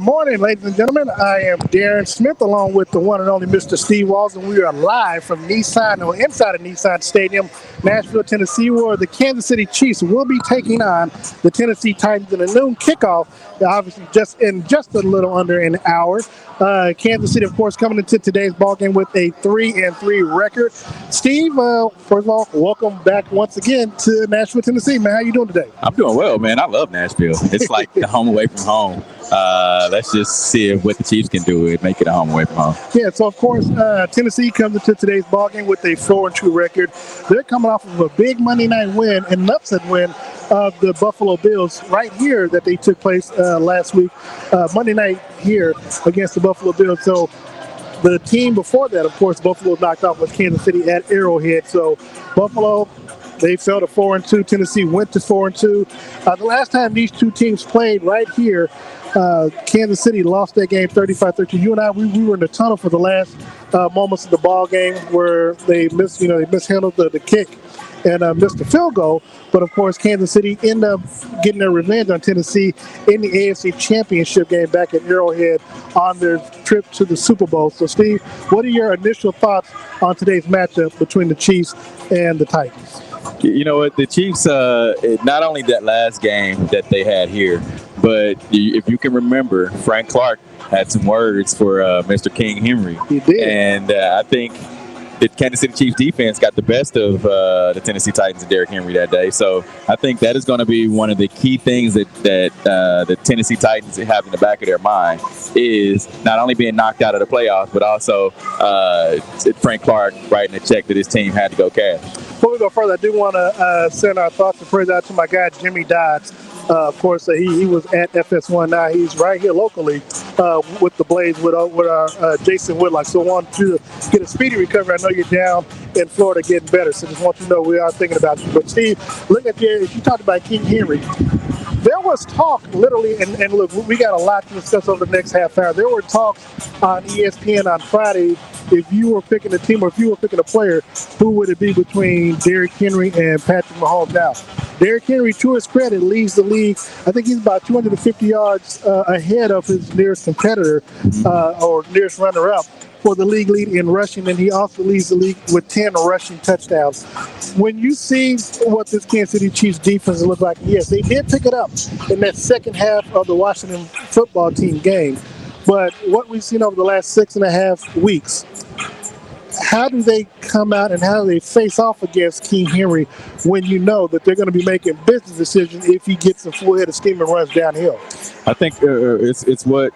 morning, ladies and gentlemen. I am Darren Smith, along with the one and only Mr. Steve Walls, and we are live from inside of Nissan Stadium, Nashville, Tennessee, where the Kansas City Chiefs will be taking on the Tennessee Titans in a noon kickoff, obviously just a little under an hour. Kansas City, of course, coming into today's ballgame with a 3-3 record. Steve, first of all, welcome back once again to Nashville, Tennessee, man. How you doing today? I'm doing well, man. I love Nashville. It's like the home away from home. Let's just see what the Chiefs can do and make it a home away from home. Yeah, so of course, Tennessee comes into today's ballgame with a 4-2 record. They're coming off of a big Monday night win and an upset win of the Buffalo Bills right here that they took place last week, Monday night here against the Buffalo Bills. So the team before that, of course, Buffalo knocked off with Kansas City at Arrowhead. So Buffalo, they fell to 4-2. Tennessee went to 4-2. The last time these two teams played right here, Kansas City lost that game 35-13. You and I, we were in the tunnel for the last moments of the ball game where they mishandled the kick and missed the field goal. But of course, Kansas City ended up getting their revenge on Tennessee in the AFC Championship game back at Arrowhead on their trip to the Super Bowl. So, Steve, what are your initial thoughts on today's matchup between the Chiefs and the Titans? You know what? The Chiefs, not only that last game that they had here, but if you can remember, Frank Clark had some words for Mr. King Henry. He did. And I think the Kansas City Chiefs defense got the best of the Tennessee Titans and Derrick Henry that day. So I think that is going to be one of the key things that the Tennessee Titans have in the back of their mind is not only being knocked out of the playoffs, but also Frank Clark writing a check that his team had to go cash. Before we go further, I do want to send our thoughts and prayers out to my guy, Jimmy Dodds. Of course, he was at FS1. Now he's right here locally with the Blades with our Jason Whitlock. So I want you to get a speedy recovery. I know you're down in Florida getting better, so just want you to know we are thinking about you. But Steve, look at you talked about King Henry. There was talk, literally, and look, we got a lot to discuss over the next half hour. There were talks on ESPN on Friday. If you were picking a team or if you were picking a player, who would it be between Derrick Henry and Patrick Mahomes? Now, Derrick Henry, to his credit, leads the league. I think he's about 250 yards ahead of his nearest competitor or nearest runner-up for the league lead in rushing, and he also leads the league with 10 rushing touchdowns. When you see what this Kansas City Chiefs defense look like, yes, they did pick it up in that second half of the Washington football team game. But what we've seen over the last 6.5 weeks, how do they come out and how do they face off against King Henry when you know that they're going to be making business decisions if he gets a full head of steam and runs downhill? I think it's what,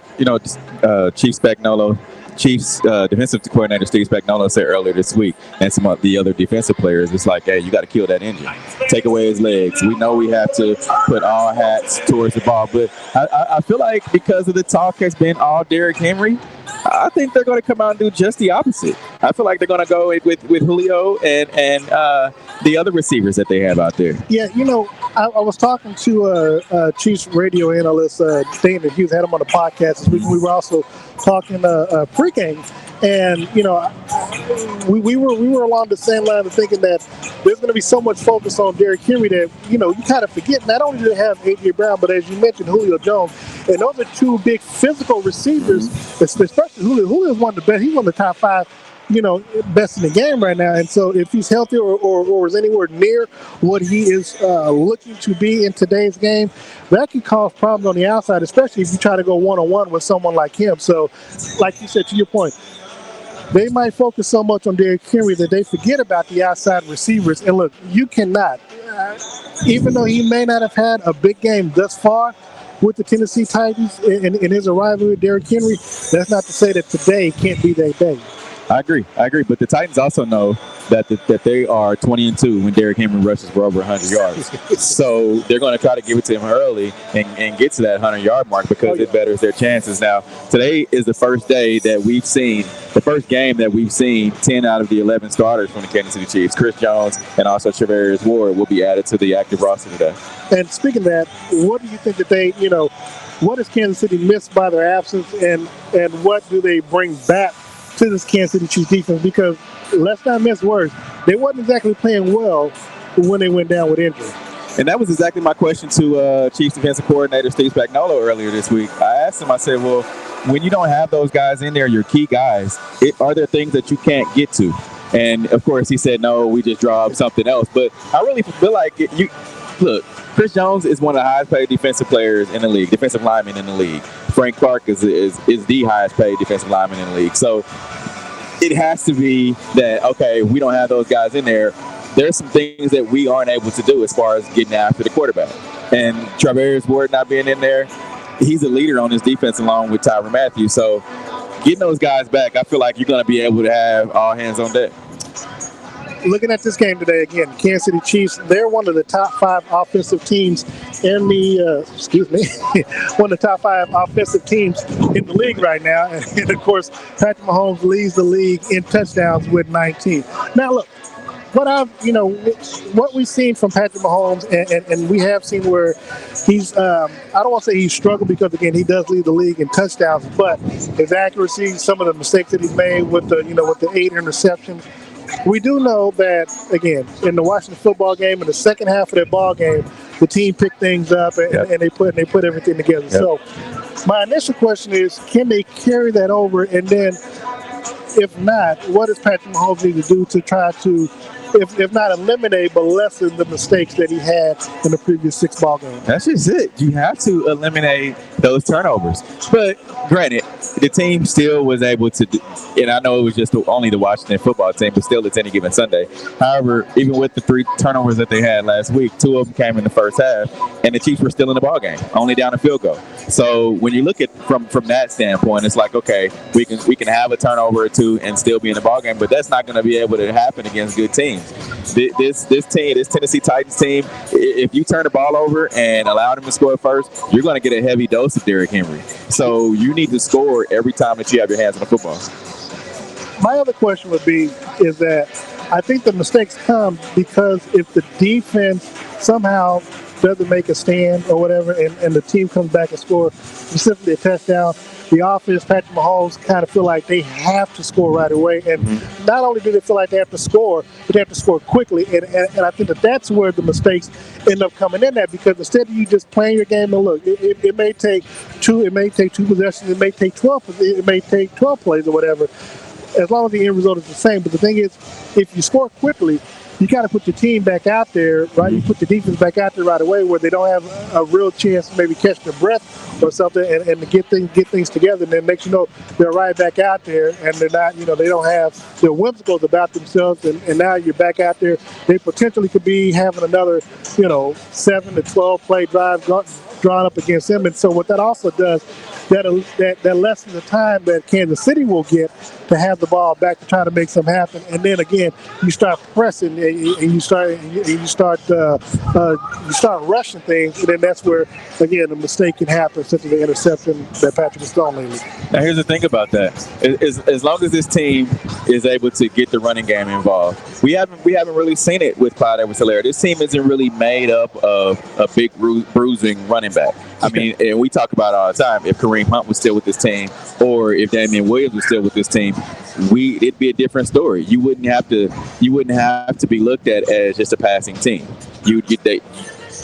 Chiefs defensive coordinator Steve Spagnuolo said earlier this week, and some of the other defensive players, it's like, hey, you got to kill that engine. Take away his legs. We know we have to put all hats towards the ball, but I feel like because of the talk has been all Derrick Henry, I think they're going to come out and do just the opposite. I feel like they're going to go with Julio and the other receivers that they have out there. Yeah, I was talking to Chiefs radio analyst Dana Hughes, had him on the podcast this week. We were also talking pregame, and we were along the same line of thinking that there's going to be so much focus on Derrick Henry that you kind of forget not only do they have A.J. Brown, but as you mentioned, Julio Jones, and those are two big physical receivers, especially Julio. Julio's one of the best. He's one of the top 5. Best in the game right now. And so if he's healthy or is anywhere near what he is looking to be in today's game, that could cause problems on the outside, especially if you try to go one-on-one with someone like him. So, like you said, to your point, they might focus so much on Derrick Henry that they forget about the outside receivers. And look, you cannot, even though he may not have had a big game thus far with the Tennessee Titans in his arrival with Derrick Henry, that's not to say that today can't be their day. I agree. But the Titans also know that they are 20-2 when Derrick Henry rushes for over 100 yards. So they're going to try to give it to him early and get to that 100-yard mark because it betters their chances. Now, today is the first day that we've seen, the first game that we've seen 10 out of the 11 starters from the Kansas City Chiefs. Chris Jones and also Charvarius Ward will be added to the active roster today. And speaking of that, what do you think that they, what does Kansas City miss by their absence and what do they bring back to this Kansas City Chiefs defense? Because let's not miss words, they wasn't exactly playing well when they went down with injury. And that was exactly my question to Chiefs defensive coordinator Steve Spagnuolo earlier this week. I asked him, I said, well, when you don't have those guys in there, your key guys, are there things that you can't get to? And, of course, he said, no, we just draw up something else. But I really feel like look, Chris Jones is one of the highest paid defensive players in the league, defensive lineman in the league. Frank Clark is the highest paid defensive lineman in the league. So it has to be that, okay, we don't have those guys in there. There's some things that we aren't able to do as far as getting after the quarterback. And Travarius Ward not being in there, he's a leader on his defense along with Tyrann Mathieu. So getting those guys back, I feel like you're going to be able to have all hands on deck. Looking at this game today, again, Kansas City Chiefs, they're one of the top 5 offensive teams in the, one of the top 5 offensive teams in the league right now. And of course, Patrick Mahomes leads the league in touchdowns with 19. Now, look, what we've seen from Patrick Mahomes, and we have seen where he's, I don't want to say he's struggled because, again, he does lead the league in touchdowns, but his accuracy, some of the mistakes that he's made with the 8 interceptions. We do know that, again, in the Washington football game, in the second half of that ball game, the team picked things up and they put everything together. Yep. So my initial question is, can they carry that over? And then, if not, what does Patrick Mahomes need to do to try to, if not eliminate, but lessen the mistakes that he had in the previous 6 ball games? That's just it. You have to eliminate those turnovers. But granted, the team still was able to do, and I know it was just only the Washington football team, but still it's any given Sunday. However, even with the 3 turnovers that they had last week, 2 of them came in the first half, and the Chiefs were still in the ball game, only down a field goal. So when you look at from that standpoint, it's like, okay, we can have a turnover or 2 and still be in the ball game, but that's not going to be able to happen against good teams. This Tennessee Titans team, if you turn the ball over and allow them to score first, you're going to get a heavy dose of Derrick Henry. So you need to score every time that you have your hands on the football. My other question would be is that I think the mistakes come because if the defense somehow doesn't make a stand or whatever, and the team comes back and scores specifically a touchdown, the offense, Patrick Mahomes, kind of feel like they have to score right away. And not only do they feel like they have to score, but they have to score quickly. And I think that's where the mistakes end up coming in at, because instead of you just playing your game and look, it may take 2 possessions, it may take 12 plays or whatever, as long as the end result is the same. But the thing is, if you score quickly, you got to put your team back out there, right? You put the defense back out there right away where they don't have a real chance to maybe catch their breath or something and to get things together, and then make they're right back out there, and they're not, they don't have, they're whimsical about themselves, and now you're back out there. They potentially could be having another, 7 to 12 play drive drawn up against them. And so what that also does, that lessens the time that Kansas City will get to have the ball back to try to make something happen. And then again, you start pressing and you start rushing things, and then that's where again a mistake can happen, such as the interception that Patrick was throwing lately. Now here's the thing about that: as long as this team is able to get the running game involved, we haven't really seen it with Clyde Edwards-Helaire. This team isn't really made up of a big bruising running back. I mean, and we talk about it all the time. If Kareem Hunt was still with this team, or if Damian Williams was still with this team, it'd be a different story. You wouldn't have to be looked at as just a passing team.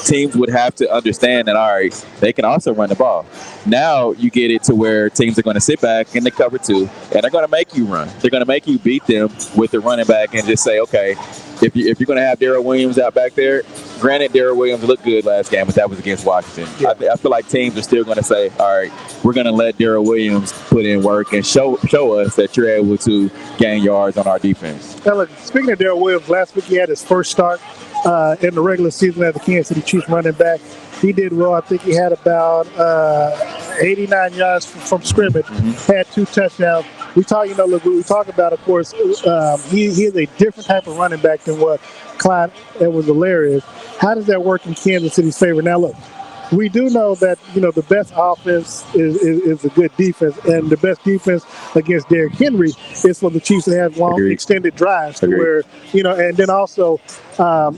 Teams would have to understand that, all right, they can also run the ball. Now you get it to where teams are going to sit back in the cover 2, and they're going to make you run. They're going to make you beat them with the running back and just say, okay, if you're going to have Darrell Williams out back there, granted, Darrell Williams looked good last game, but that was against Washington. Yeah. I feel like teams are still going to say, all right, we're going to let Darrell Williams put in work and show us that you're able to gain yards on our defense. Now, look, speaking of Darrell Williams, last week he had his first start in the regular season as the Kansas City Chiefs running back. He did well. I think he had about 89 yards from scrimmage, had 2 touchdowns. We talk about, of course, he is a different type of running back than what Clyde Edwards-Helaire is. How does that work in Kansas City's favor? Now, look, we do know that, the best offense is a good defense, and the best defense against Derrick Henry is for the Chiefs to have long, extended drives to where, and then also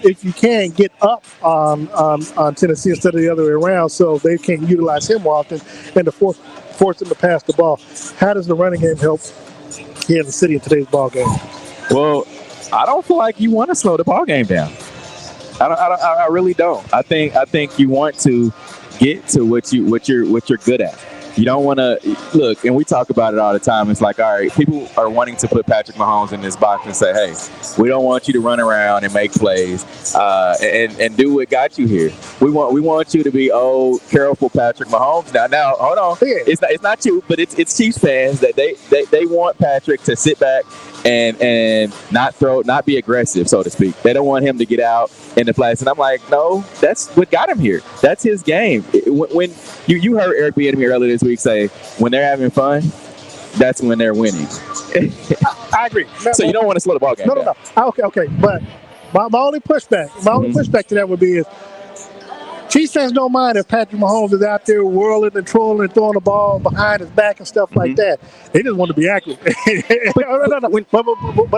if you can get up on Tennessee instead of the other way around, so they can utilize him often and to force him to pass the ball. How does the running game help Kansas City in today's ball game? Well, I don't feel like you want to slow the ball game down. I really don't. I think you want to get to what you're good at. You don't want to look, and we talk about it all the time. It's like, all right, people are wanting to put Patrick Mahomes in this box and say, hey, we don't want you to run around and make plays and do what got you here. We want you to be careful Patrick Mahomes. Now hold on, it's not you, but it's Chiefs fans that they want Patrick to sit back and not be aggressive, so to speak. They don't want him to get out in the place. And I'm like, no, that's what got him here. That's his game. When you heard Eric Bieniemy earlier this week say, when they're having fun, that's when they're winning. I agree. So you don't want to slow the ball game down. No. Okay. But my only pushback to that would be is Chiefs fans don't mind if Patrick Mahomes is out there whirling and trolling and throwing the ball behind his back and stuff like that. They just want to be accurate. But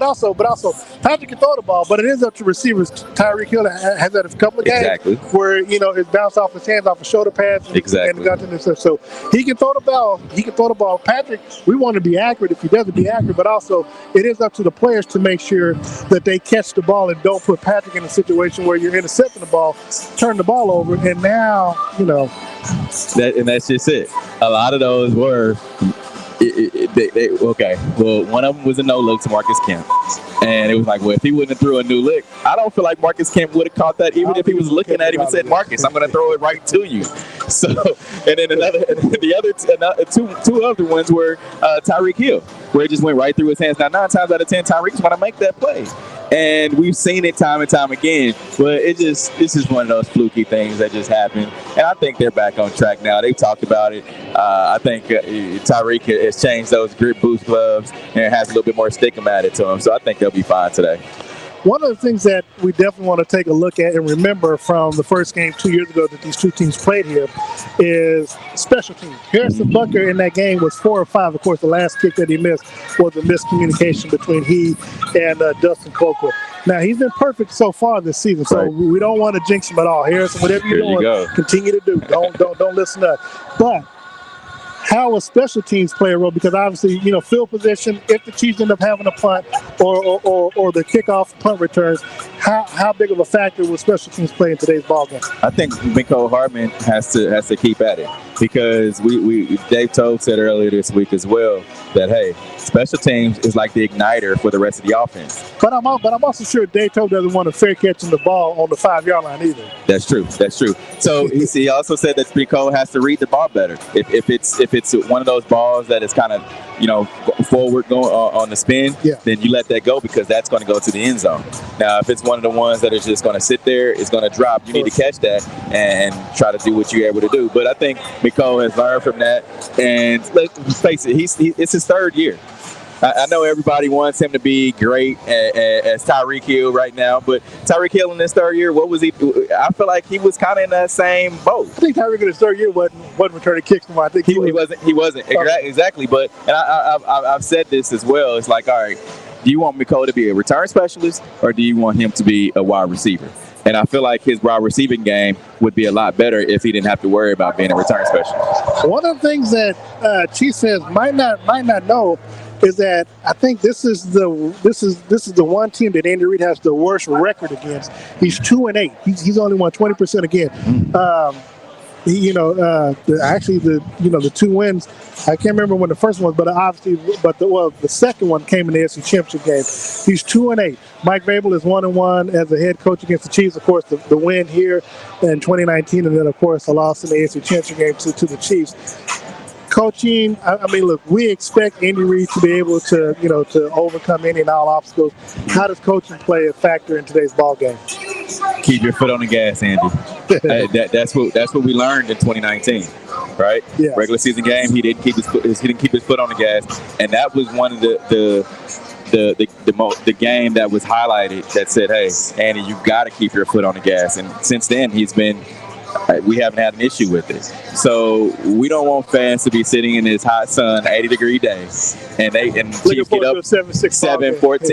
also, Patrick can throw the ball, but it is up to receivers. Tyreek Hill has that a couple of games where it bounced off his hands, off his shoulder pads, and got to stuff. So he can throw the ball. Patrick, we want to be accurate if he doesn't be accurate, but also it is up to the players to make sure that they catch the ball and don't put Patrick in a situation where you're intercepting the ball, turn the ball over. And now, that's just it. A lot of those were, okay. Well, one of them was a no look to Marcus Kemp. And it was like, well, if he wouldn't have threw a new lick, I don't feel like Marcus Kemp would have caught that, even if he was looking at him and said, Marcus, I'm going to throw it right to you. So, and then the other two other ones were Tyreek Hill, where it just went right through his hands. Now, 9 times out of 10, Tyreek's going to make that play. And we've seen it time and time again, but it's just one of those fluky things that just happen. And I think they're back on track now. They've talked about it. I think Tyreek has changed those grip boost gloves and has a little bit more stick-em added to him. So I think they'll be fine today. One of the things that we definitely want to take a look at and remember from the first game 2 years ago that these two teams played here is special teams. Harrison Butker in that game was 4 or 5. Of course, the last kick that he missed was a miscommunication between he and Dustin Colquitt. Now, he's been perfect so far this season, so we don't want to jinx him at all. Harrison, whatever you're doing, continue to do. Don't listen up. But how will special teams play a role? Because obviously, field position, if the Chiefs end up having a punt or the kickoff punt returns, how big of a factor will special teams play in today's ball game? I think Mecole Hardman has to keep at it, because Dave Toub said earlier this week as well that, hey, special teams is like the igniter for the rest of the offense. But I'm also sure Dave Toub doesn't want a fair catching the ball on the 5-yard line either. That's true. So he also said that Mecole has to read the ball better. If it's one of those balls that is kind of forward going on the spin, then you let that go, because that's going to go to the end zone. Now, if it's one of the ones that is just going to sit there, it's going to drop. You need to catch that and try to do what you're able to do. But I think Mecole has learned from that. And let's face it, it's his 3rd year. I know everybody wants him to be great as Tyreek Hill right now, but Tyreek Hill in his 3rd year, what was he? I feel like he was kind of in that same boat. I think Tyreek in his 3rd year wasn't returning kicks from. I think he wasn't exactly. But I've said this as well. It's like, all right, do you want Mecole to be a return specialist, or do you want him to be a wide receiver? And I feel like his wide receiving game would be a lot better if he didn't have to worry about being a return specialist. One of the things that Chiefs fans might not know is that I think this is the one team that Andy Reid has the worst record against. He's 2-8. He's only won 20% again. The 2 wins. I can't remember when the first one was, but obviously, the second one came in the AFC Championship game. He's 2-8. Mike Vrabel is 1-1 as a head coach against the Chiefs. Of course, the win here in 2019, and then of course a loss in the AFC Championship game to the Chiefs. Coaching, I mean, look, we expect Andy Reid to be able to, to overcome any and all obstacles. How does coaching play a factor in today's ball game? Keep your foot on the gas, Andy. That's what we learned in 2019, right? Yeah. Regular season game, he didn't keep his foot on the gas, and that was one of the game that was highlighted that said, hey, Andy, you got to keep your foot on the gas. And since then, we haven't had an issue with it. So we don't want fans to be sitting in this hot sun, 80-degree day, and Chiefs get up 7 points,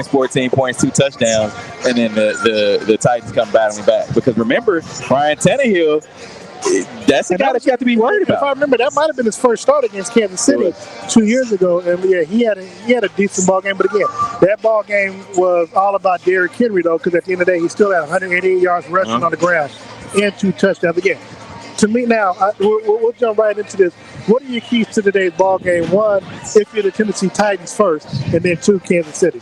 14 points, 2 touchdowns, and then the Titans come battling back. Because remember, Ryan Tannehill that's the guy that you have to be worried If I about. remember, that might have been his first start against Kansas City 2 years ago, and yeah, he had a decent ball game. But again, that ball game was all about Derrick Henry, though, because at the end of the day, he still had 188 yards rushing on the ground and 2 touchdowns. Again, to me now, we'll jump right into this. What are your keys to today's ball game? One, if you're the Tennessee Titans first, and then 2, Kansas City.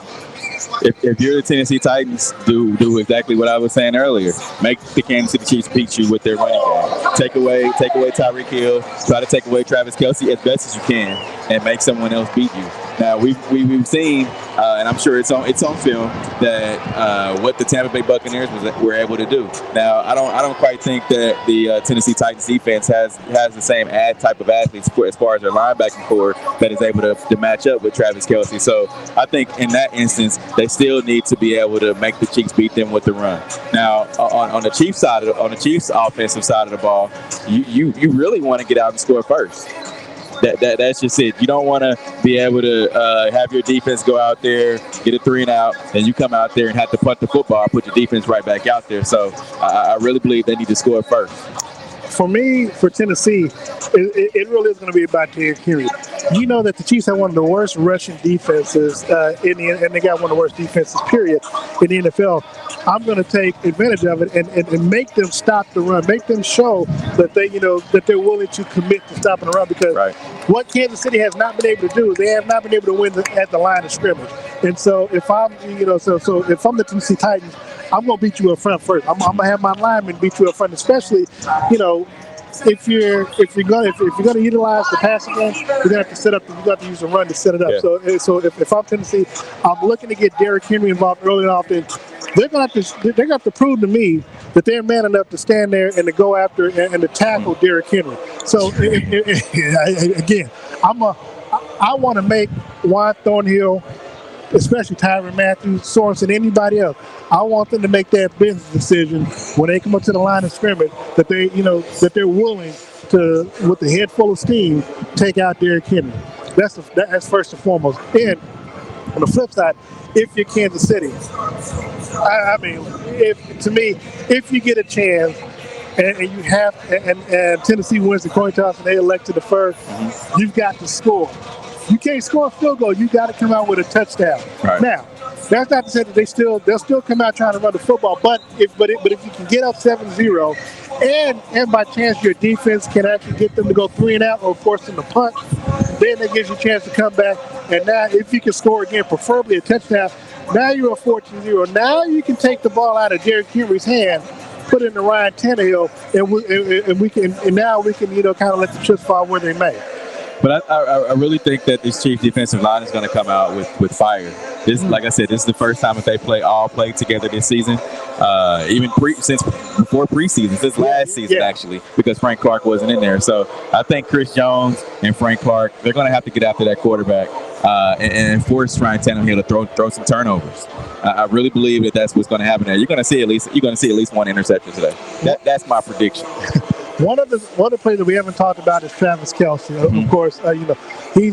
If you're the Tennessee Titans, do exactly what I was saying earlier. Make the Kansas City Chiefs beat you with their running game. Take away Tyreek Hill. Try to take away Travis Kelce as best as you can, and make someone else beat you. Now we've seen, and I'm sure it's on film that what the Tampa Bay Buccaneers were able to do. Now I don't quite think that the Tennessee Titans defense has the same type of athletes as far as their linebacking core that is able to match up with Travis Kelce. So I think in that instance they still need to be able to make the Chiefs beat them with the run. Now on the Chiefs side on the Chiefs offensive side of the ball, you really want to get out and score first. That's just it. You don't want to be able to have your defense go out there, get a 3 and out, and you come out there and have to punt the football, put your defense right back out there. So I really believe they need to score first. For me, for Tennessee, it really is going to be about Derrick Henry. You know that the Chiefs have one of the worst rushing defenses, and they got one of the worst defenses, period, in the NFL. I'm going to take advantage of it and make them stop the run, make them show that they're willing to commit to stopping the run, because what Kansas City has not been able to do is they have not been able to win at the line of scrimmage. And so if I'm, if I'm the Tennessee Titans, I'm going to beat you up front first. I'm going to have my linemen beat you up front, especially, if you're gonna utilize the passing game, you're gonna have to set up. You got to use the run to set it up. Yeah. So if I'm Tennessee, I'm looking to get Derrick Henry involved early and often. They're gonna have to prove to me that they're man enough to stand there and to go after and to tackle Derrick Henry. So again, I want to make Juan Thornhill, especially Tyrann Mathieu, Sorensen, anybody else. I want them to make that business decision when they come up to the line of scrimmage that they're willing to, with the head full of steam, take out Derrick Henry. That's first and foremost. And on the flip side, if you're Kansas City, if you get a chance and you have and Tennessee wins the coin toss and they elect to defer, you've got to score. You can't score a field goal. You got to come out with a touchdown. Right. Now, that's not to say that they'll still come out trying to run the football. But if you can get up 7-0, and by chance your defense can actually get them to go 3 and out or force them to punt, then it gives you a chance to come back. And now, if you can score again, preferably a touchdown, now you're a 14-0. Now you can take the ball out of Derrick Henry's hand, put it into Ryan Tannehill, and now we can kind of let the chips fall where they may. But I really think that this Chiefs defensive line is going to come out with fire. This, like I said, this is the first time that they played together this season. Even since before preseason, since last season actually, because Frank Clark wasn't in there. So I think Chris Jones and Frank Clark, they're going to have to get after that quarterback and force Ryan Tannehill to throw some turnovers. I really believe that that's what's going to happen there. You're going to see at least one interception today. That's my prediction. One of the players that we haven't talked about is Travis Kelce. Of course, he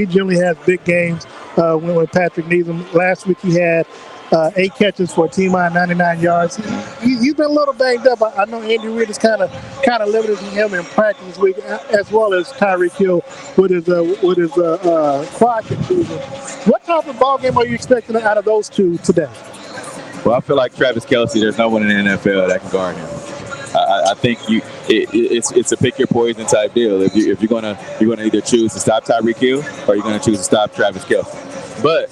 generally has big games when Patrick needs him. Last week he had 8 catches for a team high 99 yards. He's been a little banged up. I know Andy Reid is kind of limited him in practice this week, as well as Tyreek Hill with his quad contusion. What type of ball game are you expecting out of those two today? Well, I feel like Travis Kelce, there's no one in the NFL that can guard him. I think it's a pick your poison type deal. If you're gonna either choose to stop Tyreek Hill or you're gonna choose to stop Travis Kelce. But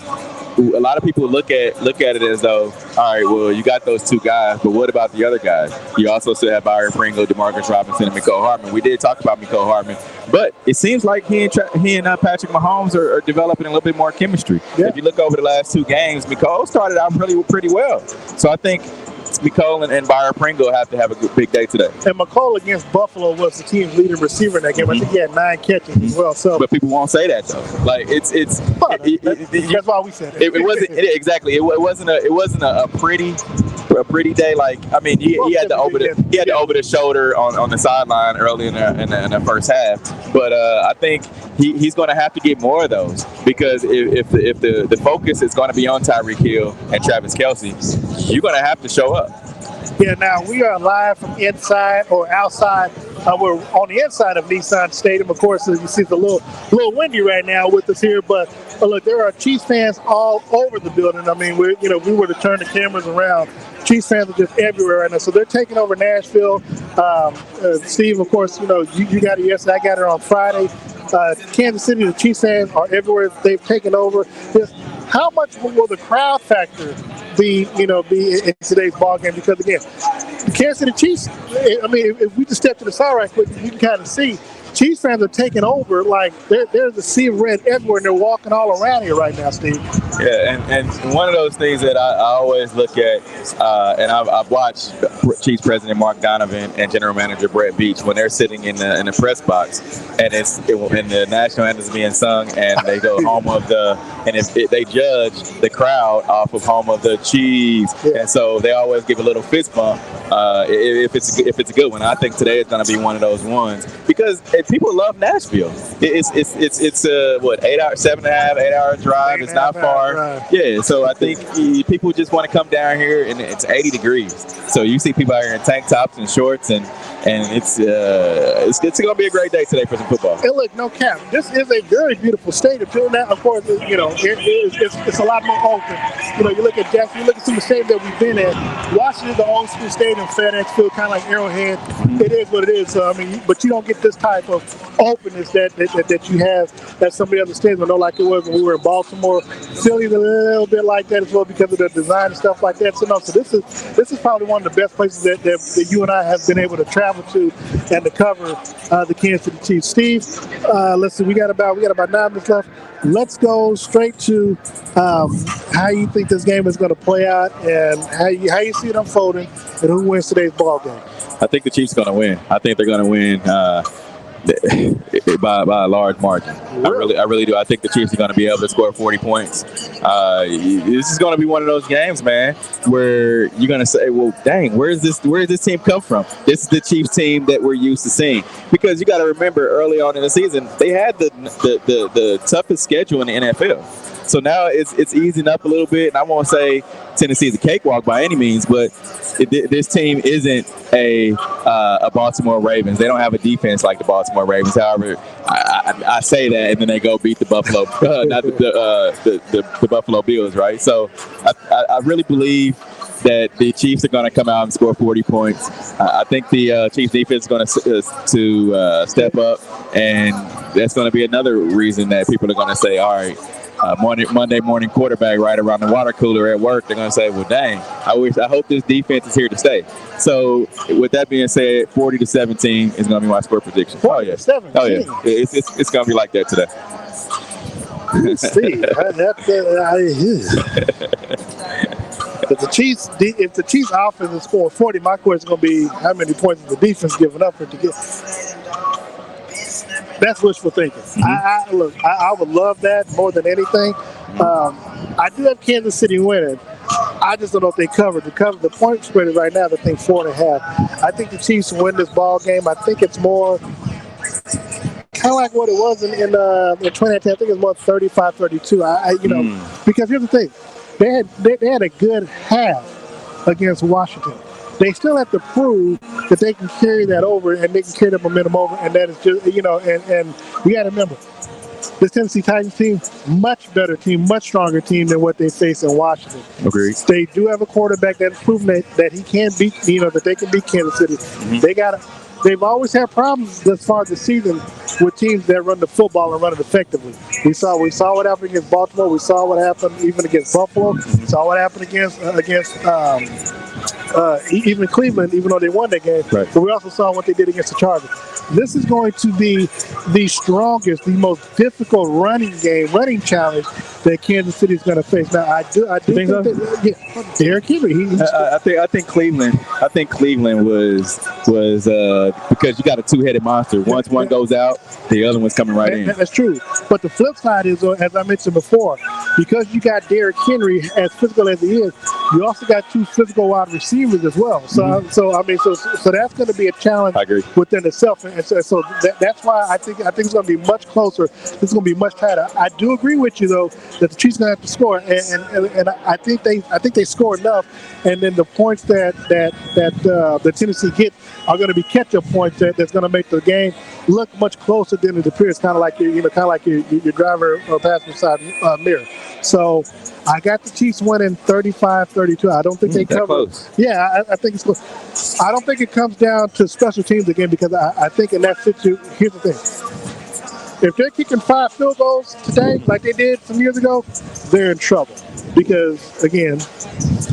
a lot of people look at it as though, all right, well, you got those 2 guys, but what about the other guys? You also still have Byron Pringle, DeMarcus Robinson, and Mecole Hardman. We did talk about Mecole Hardman, but it seems like he and Patrick Mahomes are developing a little bit more chemistry. Yeah. If you look over the last 2 games, Mecole started out pretty well. So I think Mecole and Byron Pringle have to have a big day today. And Mecole against Buffalo was the team's leading receiver in that game. I think he had 9 catches as well. So, but people won't say that though. Like that's why we said it. It wasn't exactly. It wasn't a pretty day. Like I mean, he had the over the shoulder on the sideline early in the first half. But I think he's going to have to get more of those, because if the focus is going to be on Tyreek Hill and Travis Kelce, you're going to have to show up. Yeah, now we are live from inside or outside. We're on the inside of Nissan Stadium. Of course, as you see, it's a little windy right now with us here. But look, there are Chiefs fans all over the building. I mean, if we were to turn the cameras around, Chiefs fans are just everywhere right now. So they're taking over Nashville. Steve, of course, you got it yesterday. I got it on Friday. Kansas City, the Chiefs fans are everywhere. They've taken over. Just how much will the crowd factor be in today's ball game? Because again, the Kansas City Chiefs, I mean, if we just step to the side right quick, you can kind of see Chiefs fans are taking over. Like there's a sea of red everywhere, and they're walking all around here right now, Steve. Yeah, and one of those things that I always look at, and I've watched Chiefs President Mark Donovan and General Manager Brett Beach when they're sitting in the press box, and the national anthem is being sung, and they go home of they judge the crowd off of home of the Chiefs, and so they always give a little fist bump if it's a good one. I think today is going to be one of those ones because people love Nashville. It's 8-hour drive. It's not far. Right. Yeah, so I think people just want to come down here, and it's 80 degrees. So you see people out here in tank tops and shorts, and it's going to be a great day today for some football. And look, no cap, this is a very beautiful stadium. Now, of course, it's a lot more open. You look at Jackson, you look at some of the stadiums that we've been at. Washington's the old school stadium, FedEx Field, kind of like Arrowhead. Mm-hmm. It is what it is. So I mean, but you don't get this type of openness that you have at some of the other stadiums. Like it was when we were in Baltimore. Philly's a little bit like that as well because of the design and stuff like that. So this is probably one of the best places that you and I have been able to travel to and to cover the Kansas City Chiefs. Steve, let's see, we got about 9 minutes left. Let's go straight to how you think this game is going to play out and how you see it unfolding and who wins today's ball game. I think the Chiefs are going to win. I think they're going to win by a large margin. Really? I really do. I think the Chiefs are going to be able to score 40 points. This is going to be one of those games, man, where you're going to say, well, dang, where does this team come from? This is the Chiefs team that we're used to seeing. Because you got to remember, early on in the season, they had the toughest schedule in the NFL. So now it's easing up a little bit, and I won't say Tennessee is a cakewalk by any means, but this team isn't a Baltimore Ravens. They don't have a defense like the Baltimore Ravens. However, I say that, and then they go beat the Buffalo, not the Buffalo Bills, right? So I really believe that the Chiefs are going to come out and score 40 points. I think the Chiefs defense is going to step up, and that's going to be another reason that people are going to say, all right, Monday morning quarterback right around the water cooler at work, they're going to say, well, dang, I hope this defense is here to stay. So with that being said, 40-17 is going to be my score prediction. 40-17. Oh, yeah. It's going to be like that today. See, if the Chiefs offense is scoring 40, my question is going to be how many points is the defense giving up for it to get. That's wishful thinking. Mm-hmm. I would love that more than anything. Mm-hmm. I do have Kansas City winning. I just don't know if they covered. The point spread is right now, I think 4.5. I think the Chiefs win this ball game. I think it's more kind of like what it was in 2010. I think it's more 35-32. Because here's the thing. They had a good half against Washington. They still have to prove that they can carry that over and they can carry that momentum over, and that is just, and we got to remember, this Tennessee Titans team, much better team, much stronger team than what they face in Washington. Agreed. They do have a quarterback that's proven that he can beat, that they can beat Kansas City. Mm-hmm. They've always had problems thus far this season with teams that run the football and run it effectively. We saw what happened against Baltimore. We saw what happened even against Buffalo. We saw what happened against even Cleveland, even though they won that game. Right. But we also saw what they did against the Chargers. This is going to be the strongest, the most difficult running challenge that Kansas City is going to face. Now, I do think so? Derrick Henry. I think Cleveland. I think Cleveland was because you got a two-headed monster. Once one goes out, the other one's coming right in. That's true. But the flip side is, as I mentioned before, because you got Derrick Henry, as physical as he is, you also got 2 physical wide receivers as well. So, so that's going to be a challenge within itself. And so that's why I think it's going to be much closer. It's going to be much tighter. I do agree with you though that the Chiefs are going to have to score, and I think they score enough. And then the points that the Tennessee get are going to be catch-up points that's going to make the game look much closer than it appears. Kind of like your driver or passenger side mirror. So I got the Chiefs winning 35-32. I don't think they cover. Close. Yeah, I think it's close. I don't think it comes down to special teams again, because I think in that situation, here's the thing. If they're kicking 5 field goals today, like they did some years ago, they're in trouble. Because, again,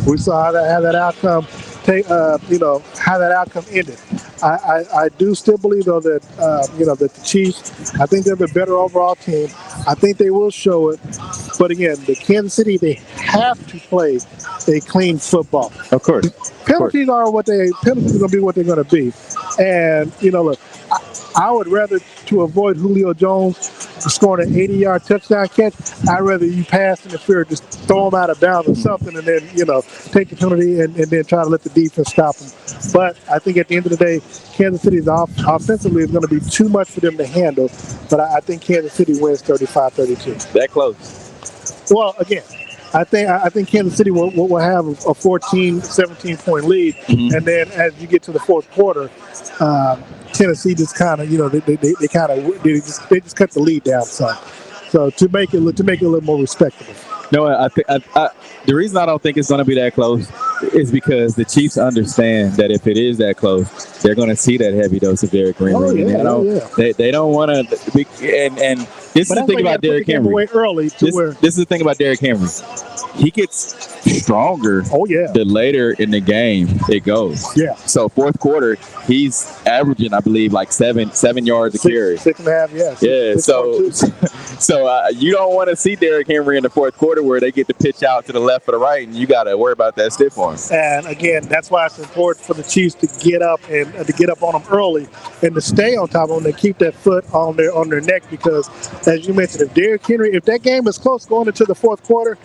we saw how that outcome how that outcome ended. I do still believe, though, that that the Chiefs, I think they're the better overall team. I think they will show it. But again, the Kansas City, they have to play a clean football. Of course. Penalties are penalties are going to be what they're going to be. And look, I would rather, to avoid Julio Jones scoring an 80-yard touchdown catch, I'd rather you pass interfere, just throw him out of bounds or something, and then take the penalty and then try to let the defense stop him. But I think at the end of the day, Kansas City's offensively is going to be too much for them to handle. But I think Kansas City wins 35-32. That close. Well, again, I think Kansas City will have a 14, 17-point lead, and then as you get to the fourth quarter, Tennessee just kind of they just cut the lead down some, so to make it a little more respectable. No, I think the reason I don't think it's going to be that close is because the Chiefs understand that if it is that close, they're going to see that heavy dose of Derrick Henry. They don't want to. And this is the thing about Derrick Henry. This is the thing about Derrick Henry. He gets stronger the later in the game it goes. Yeah. So fourth quarter, he's averaging, I believe, like 7 yards a carry. 6.5, yeah. So you don't want to see Derrick Henry in the fourth quarter where they get to pitch out to the left or the right, and you got to worry about that stiff arm. And again, that's why it's important for the Chiefs to get up on them early and to stay on top of them and keep that foot on their neck, because as you mentioned, if Derrick Henry, if that game is close going into the fourth quarter,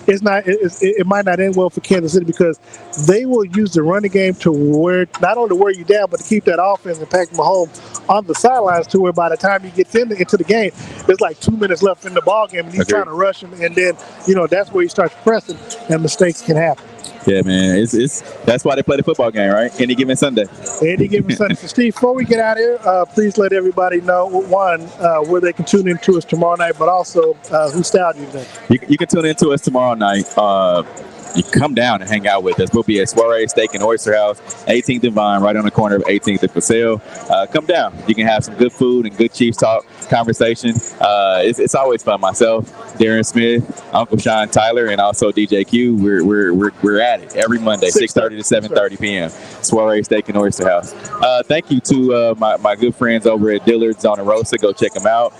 it might not end well for Kansas City, because they will use the running game to not only wear you down, but to keep that offense and Patrick Mahomes on the sidelines, to where by the time he gets into the game, there's like 2 minutes left in the ball game, and he's trying to rush him, and then that's where he starts pressing, and mistakes can happen. Yeah, man, that's why they play the football game, right? Any given Sunday. Any given Sunday. So, Steve, before we get out of here, please let everybody know, one, where they can tune in to us tomorrow night, but also whose style you think. You can tune in to us tomorrow night. You come down and hang out with us. We'll be at Soiree Steak and Oyster House, 18th and Vine, right on the corner of 18th and Paseo. Come down. You can have some good food and good Chiefs talk conversation. It's always fun. Myself, Darren Smith, Uncle Sean Tyler, and also DJ Q. We're at it every Monday, 6:30 to 7:30 p.m. Soiree Steak and Oyster House. Thank you to my good friends over at Dillard's on the Rosa. Go check them out.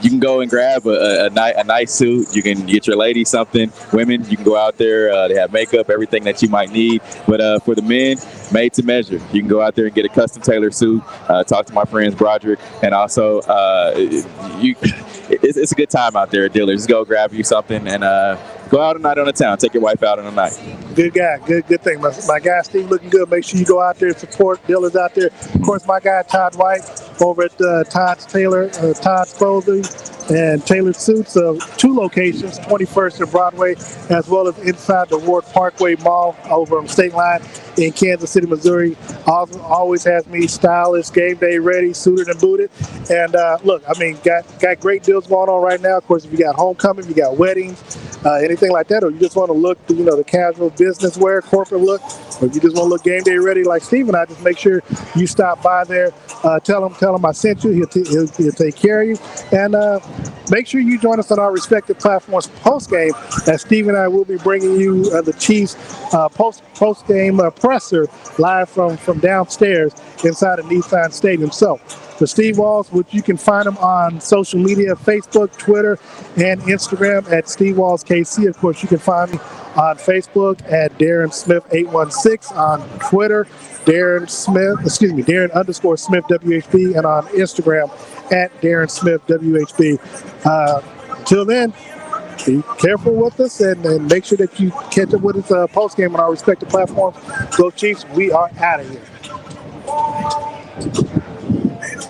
You can go and grab a nice suit. You can get your lady something. Women, you can go out there. They have makeup, everything that you might need. But for the men, made to measure. You can go out there and get a custom tailored suit. Talk to my friends Broderick, and also it's a good time out there at Dillard's. Just go grab you something and go out a night on the town. Take your wife out on a night. Good guy. Good thing. My guy Steve looking good. Make sure you go out there and support Dillard's out there. Of course, my guy Todd White over at Todd's Clothing and Tailored Suits, 2 locations, 21st and Broadway, as well as inside the Ward Parkway Mall over on State Line in Kansas City, Missouri. Always has me stylish, game day ready, suited and booted. And look, I mean, got great deals going on right now. Of course, if you got homecoming, you got weddings, anything like that, or you just want to look, the casual business wear, corporate look, or you just want to look game day ready like Steve and I, just make sure you stop by there. Tell him I sent you. He'll take care of you. And make sure you join us on our respective platforms post-game, as Steve and I will be bringing you the Chiefs post-game presser live from downstairs inside of Nissan Stadium. So, for Steve Walls, which you can find him on social media, Facebook, Twitter, and Instagram at Steve Walls KC. Of course, you can find me on Facebook at Darren Smith 816, on Twitter, Darren _ Smith WHB, and on Instagram at Darren Smith WHB. Till then, Be careful with us and make sure that you catch up with us post game on our respective platforms. Go Chiefs, we are out of here.